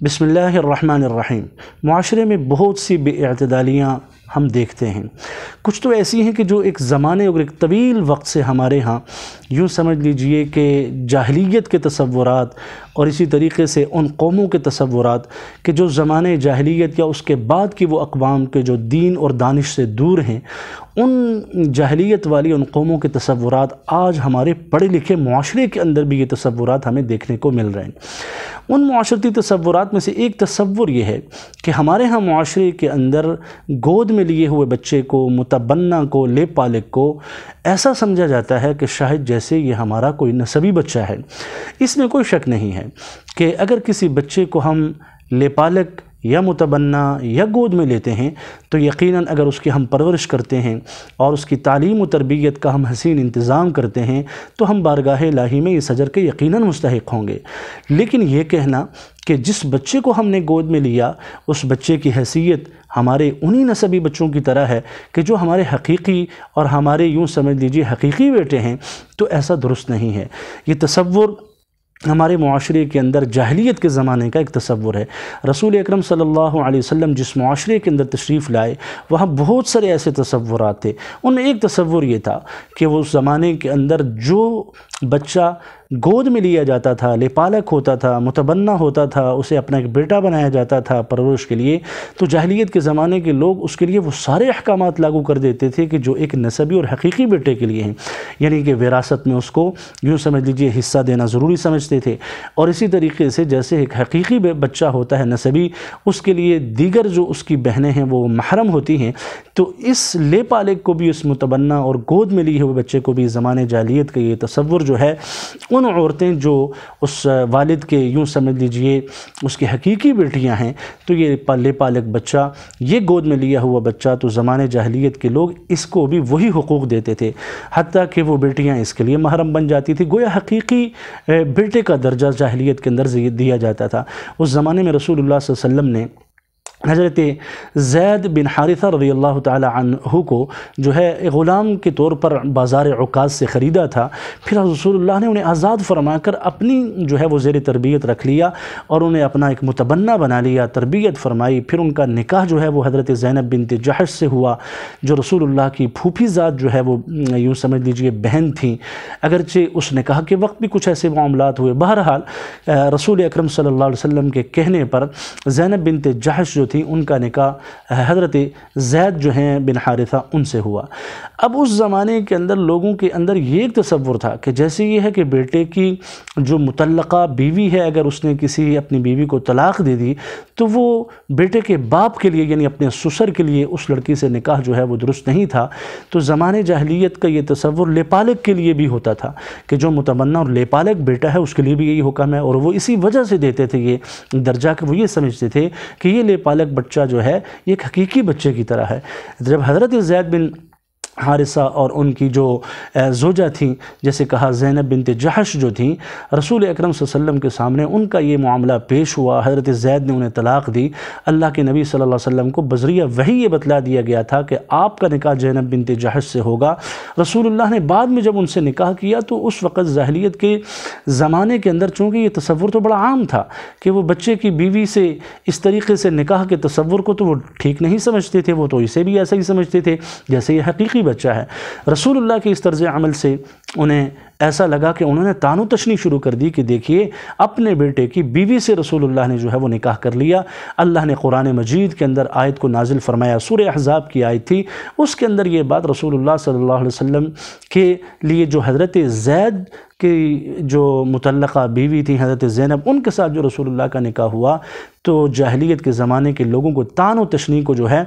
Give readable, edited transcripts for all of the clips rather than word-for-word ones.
बिस्मिल्लाह अर्रहमान अर्रहीम। मुआशरे में बहुत सी बेअतदालियाँ हम देखते हैं। कुछ तो ऐसी हैं कि जो एक ज़माने और एक तवील वक्त से हमारे यहाँ यूँ समझ लीजिए कि जाहिलियत के तसव्वुरात और इसी तरीके से उन कौमों के तसव्वुरात कि जो ज़माने जाहिलियत या उसके बाद की वो अक़वाम के जो दीन और दानिश से दूर हैं, उन जाहिलियत वाली उन कौमों के तसव्वुरात आज हमारे पढ़े लिखे मुआशरे के अंदर भी ये तसव्वुरात हमें देखने को मिल रहे हैं। उन मुआशरती तसव्वुरात में से एक तसव्वुर ये है कि हमारे यहाँ मुआशरे के अंदर गोद में लिए हुए बच्चे को, मुतबन्ना को, लेप पालक को ऐसा समझा जाता है कि शायद जैसे ये हमारा कोई नसबी बच्चा है। इसमें कोई शक नहीं है कि अगर किसी बच्चे को हम लेप पालक या मुतबन्ना या गोद में लेते हैं तो यकीनन अगर उसकी हम परवरिश करते हैं और उसकी तालीम व तरबियत का हम हसीन इंतज़ाम करते हैं तो हम बारगाह इलाही में इस अजर के यकीनन मुस्तहिक होंगे। लेकिन ये कहना कि जिस बच्चे को हमने गोद में लिया उस बच्चे की हैसियत हमारे उन्हीं नसबी बच्चों की तरह है कि जो हमारे हकीकी और हमारे यूँ समझ लीजिए हकीकी बेटे हैं, तो ऐसा दुरुस्त नहीं है। ये तसव्वुर हमारे मुआशरे के अंदर जाहिलियत के ज़माने का एक तसव्वुर है। रसूल अकरम सल्लल्लाहु अलैहि वसल्लम जिस मुआशरे के अंदर तशरीफ़ लाए वहाँ बहुत सारे ऐसे तसव्वुरात थे। उनमें एक तसव्वुर ये था कि वो ज़माने के अंदर जो बच्चा गोद में लिया जाता था, लेपालक होता था, मुतबन्ना होता था, उसे अपना एक बेटा बनाया जाता था परवरिश के लिए, तो जाहिलियत के ज़माने के लोग उसके लिए वो सारे अहकामात लागू कर देते थे कि जो एक नसबी और हकीकी बेटे के लिए हैं। यानी कि विरासत में उसको यूँ समझ लीजिए हिस्सा देना ज़रूरी समझते थे। और इसी तरीके से जैसे एक हकीकी बच्चा होता है नसबी, उसके लिए दीगर जो उसकी बहनें हैं वो महरम होती हैं, तो इस लेपालक को भी, इस मुतबन्ना और गोद में लिए हुए बच्चे को भी ज़माने जाहिलियत का ये तसव्वुर जो है, उन औरतें जो उस वालिद के यूँ समझ लीजिए उसकी हकीकी बेटियां हैं, तो ये लेपालक बच्चा, ये गोद में लिया हुआ बच्चा, तो ज़माने जाहिलियत के लोग इसको भी वही हुकूक देते थे, हत्ता कि वो बेटियां इसके लिए महरम बन जाती थी। गोया हकीकी बेटे का दर्जा जाहिलियत के अंदर दिया जाता था। उस ज़माने में रसूलुल्लाह सल्लल्लाहु अलैहि वसल्लम ने हज़रत ज़ैद बिन हारिसा रज़ियल्लाहु ताला अन्हु को जो है ग़ुलाम के तौर पर बाज़ार उकाज़ से ख़रीदा था। फिर रसूलुल्लाह ने उन्हें आज़ाद फरमाकर अपनी जो है वो ज़ेर तरबियत रख लिया और उन्हें अपना एक मुतबन्ना बना लिया, तरबियत फरमाई। फिर उनका निकाह जो है वो हज़रत ज़ैनब बिन्त जहश से हुआ, जो रसूलुल्लाह की फूफी ज़ात जो है वो यूँ समझ लीजिए बहन थी। अगरचे उस निकाह के वक्त भी कुछ ऐसे मामलात हुए। बहरहाल रसूल अकरम सल्लल्लाहु अलैहि वसल्लम के कहने पर ज़ैनब बिन्त जहश जो थी उनका निकाह हज़रत ज़ैद जो हैं बिन हारिसा उनसे हुआ। अब उस ज़माने के अंदर लोगों के अंदर ये एक तसव्वुर था कि जैसे ये है कि बेटे की जो मुतल्लक़ा बीवी है, अगर उसने किसी अपनी बीवी को तलाक़ दे दी तो वो बेटे के बाप के लिए यानी अपने ससुर के लिए उस लड़की से निकाह जो है वो दुरुस्त नहीं था। तो ज़माने जाहिलियत का ये तसव्वुर लेपालक के लिए भी होता था कि जो मुतबन्ना और लेपालक बेटा है उसके लिए भी यही हुक्म है, और वो इसी वजह से देते थे ये दर्जा कि वो ये समझते थे कि ये लेपालक बच्चा जो है ये एक हकीकी बच्चे की तरह है। जब हज़रत ज़ैद बिन हारिसा और उनकी जो ज़ौजा थी, जैसे कहा ज़ैनब बिन्त जहश जो थी, रसूल अकरम सल्लल्लाहु अलैहि वसल्लम के सामने उनका ये मामला पेश हुआ। हज़रत ज़ैद ने उन्हें तलाक़ दी। अल्लाह के नबी सल्लल्लाहु अलैहि वसल्लम को बज़रिया वही ये बतला दिया गया था कि आपका निकाह ज़ैनब बिन्त जहश से होगा। रसूलुल्लाह ने बाद में जब उनसे निकाह किया तो उस वक़्त जाहिलियत के ज़माने के अंदर चूँकि ये तसव्वुर तो बड़ा आम था कि वो बच्चे की बीवी से इस तरीके से निकाह के तसव्वुर को तो वो ठीक नहीं समझते थे, वो तो इसे भी ऐसा ही समझते थे जैसे ये हकीकी बच्चा है। रसूलुल्लाह के इस तर्ज़ अमल से उन्हें ऐसा लगा कि उन्होंने तानो तशनी शुरू कर दी कि देखिए अपने बेटे की बीवी से रसूलुल्लाह ने जो है वो निकाह कर लिया। अल्लाह ने कुरान मजीद के अंदर आयत को नाजिल फरमाया, सूरह अहज़ाब की आयत थी, उसके अंदर ये बात रसूलुल्लाह सल्लल्लाहु अलैहि वसल्लम के लिए जो हज़रत ज़ैद की जो मुतल्लक़ा बीवी थी हज़रत ज़ैनब, उनके साथ जो रसूलुल्लाह का निकाह हुआ, तो जाहिलियत के ज़माने के लोगों को तानो तशनी को जो है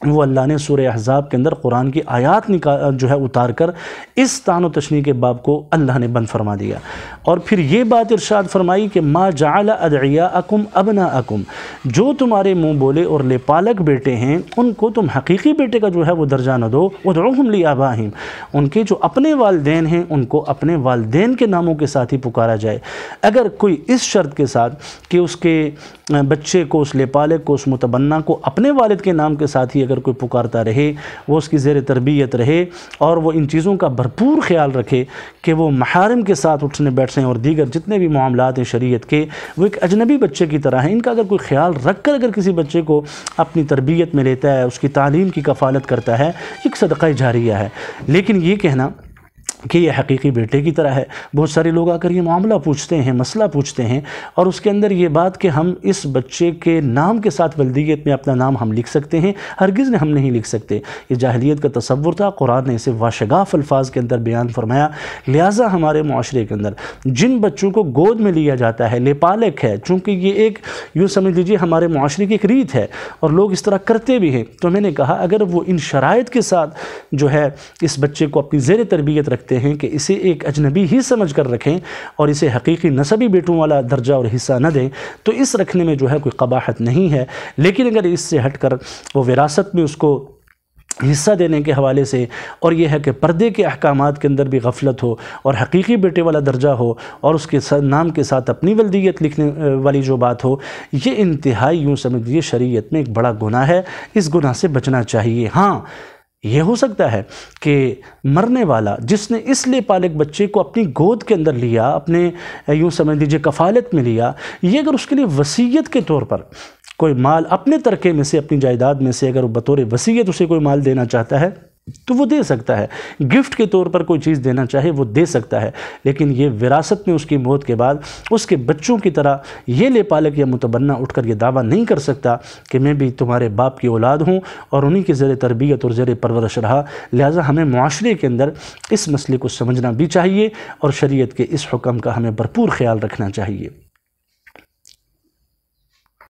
वो अल्लाह ने सूरह अहज़ाब के अंदर कुरान की आयात जो है उतार कर इस तानो तशनी के बाब को अल्लाह ने बंद फरमा दिया। और फिर ये बात इरशाद फरमाई कि मा जअल अदइयाअकुम अबनाअकुम, जो तुम्हारे मुँह बोले और लेपालक बेटे हैं उनको तुम हकीकी बेटे का जो है वो दर्जा न दो। उदउहुम लिआबाहिम, उनके जो अपने वालिदैन हैं उनको अपने वालिदैन के नामों के साथ ही पुकारा जाए। अगर कोई इस शर्त के साथ कि उसके बच्चे को, उस लेपालक को, उस मुतबन्ना को अपने वालिद के नाम के साथ ही अगर اگر کوئی پکارتا رہے وہ اس کی زیر تربیت رہے اور وہ ان چیزوں کا بھرپور خیال رکھے کہ وہ محارم کے ساتھ اٹھنے بیٹھنے اور دیگر جتنے بھی معاملات ہیں شریعت کے وہ ایک اجنبی بچے کی طرح ہیں، ان کا اگر کوئی خیال رکھ کر اگر کسی بچے کو اپنی تربیت میں لیتا ہے، اس کی تعلیم کی کفالت کرتا ہے، ایک صدقہ جاریہ ہے۔ لیکن یہ کہنا کہ یہ حقیقی بیٹے کی طرح ہے، بہت سارے لوگ آ کر یہ معاملہ پوچھتے ہیں، مسئلہ پوچھتے ہیں، اور اس کے اندر یہ بات کہ ہم اس بچے کے نام کے ساتھ ولدیت میں اپنا نام ہم لکھ سکتے ہیں، ہرگز ہم نہیں لکھ سکتے۔ یہ جاہلیت کا تصور تھا، قرآن نے اسے واشگاف الفاظ کے اندر بیان فرمایا۔ لہٰذا ہمارے معاشرے کے اندر جن بچوں کو گود میں لیا جاتا ہے، لیپالک ہے، چونکہ یہ ایک یوں سمجھ لیجیے ہمارے معاشرے کی ایک ریت ہے اور لوگ اس طرح کرتے بھی ہیں، تو میں نے کہا اگر وہ ان شرائط کے ساتھ جو ہے اس بچے کو اپنی زیر تربیت رکھتے ہیں کہ اسے ایک اجنبی ہی سمجھ کر رکھیں اور اسے حقیقی نسبی بیٹوں والا درجہ اور حصہ نہ دیں، تو اس رکھنے میں جو ہے کوئی قباحت نہیں ہے۔ لیکن اگر اس سے ہٹ کر وہ وراثت میں اس کو حصہ دینے کے حوالے سے، اور یہ ہے کہ پردے کے احکامات کے اندر بھی غفلت ہو اور حقیقی بیٹے والا درجہ ہو اور اس کے نام کے ساتھ اپنی ولدیت لکھنے والی جو بات ہو، یہ انتہائی یوں سمجھیے شریعت میں ایک بڑا گناہ ہے، اس گناہ سے بچنا چاہیے۔ ہاں یہ ہو سکتا ہے کہ مرنے والا جس نے اس لیے پالک بچے کو اپنی گود کے اندر لیا، اپنے یوں سمجھ لیجیے کفالت میں لیا، یہ اگر اس کے لیے وصیت کے طور پر کوئی مال اپنے ترکے میں سے، اپنی جائیداد میں سے اگر بطور وصیت اسے کوئی مال دینا چاہتا ہے تو وہ دے سکتا ہے، گفٹ کے طور پر کوئی چیز دینا چاہے وہ دے سکتا ہے، لیکن یہ وراثت میں اس کی موت کے بعد اس کے بچوں کی طرح یہ لیپالک یا متبنہ اٹھ کر یہ دعویٰ نہیں کر سکتا کہ میں بھی تمہارے باپ کی اولاد ہوں اور انہی کے زیر تربیت اور زیر پرورش رہا۔ لہٰذا ہمیں معاشرے کے اندر اس مسئلے کو سمجھنا بھی چاہیے اور شریعت کے اس حکم کا ہمیں بھرپور خیال رکھنا چاہیے۔